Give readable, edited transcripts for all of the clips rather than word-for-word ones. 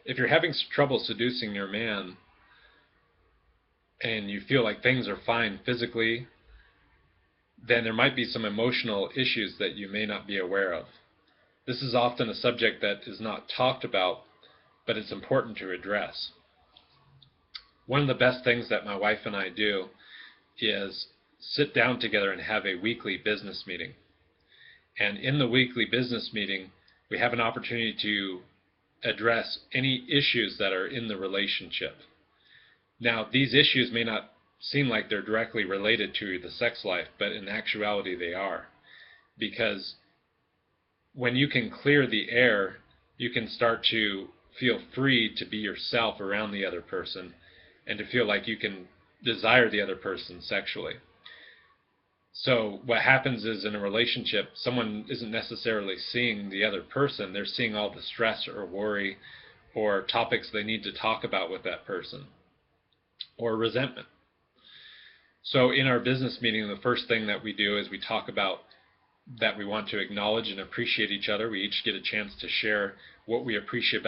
If you're having trouble seducing your man and you feel like things are fine physically, then there might be some emotional issues that you may not be aware of. This is often a subject that is not talked about, but it's important to address. One of the best things that my wife and I do is sit down together and have a weekly business meeting. And in the weekly business meeting, we have an opportunity to address any issues that are in the relationship. Now, these issues may not seem like they're directly related to the sex life, but in actuality they are. Because when you can clear the air, you can start to feel free to be yourself around the other person and to feel like you can desire the other person sexually. So what happens is in a relationship, someone isn't necessarily seeing the other person, they're seeing all the stress or worry or topics they need to talk about with that person, or resentment. So in our business meeting, the first thing that we do is we talk about that we want to acknowledge and appreciate each other. We each get a chance to share what we appreciate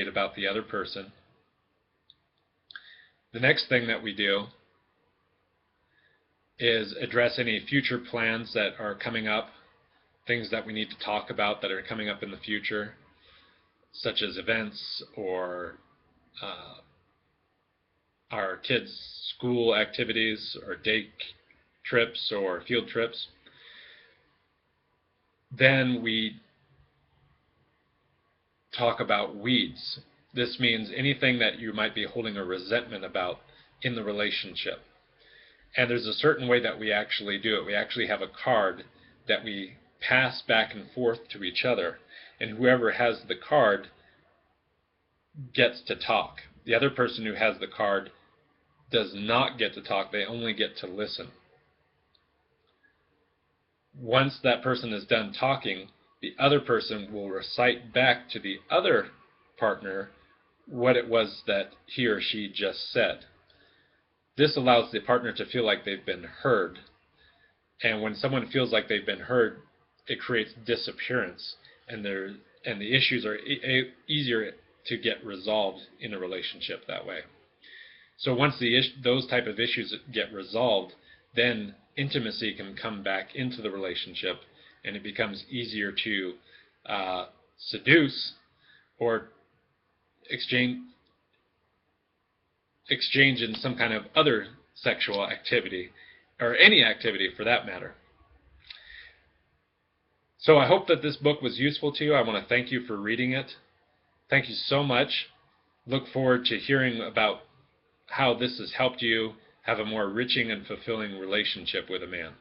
about the other person. The next thing that we do is address any future plans that are coming up, things that we need to talk about that are coming up in the future, such as events or our kids' school activities or day trips or field trips. Then we talk about weeds. This means anything that you might be holding a resentment about in the relationship. And there's a certain way that we actually do it. We actually have a card that we pass back and forth to each other, and whoever has the card gets to talk. The other person who has the card does not get to talk, they only get to listen. Once that person is done talking, the other person will recite back to the other partner what it was that he or she just said. This allows the partner to feel like they've been heard. And when someone feels like they've been heard, it creates disappearance, and the issues are easier to get resolved in a relationship that way. So once those type of issues get resolved, then intimacy can come back into the relationship, and it becomes easier to seduce or exchange in some kind of other sexual activity, or any activity for that matter. So I hope that this book was useful to you. I want to thank you for reading it. Thank you so much. Look forward to hearing about how this has helped you have a more enriching and fulfilling relationship with a man.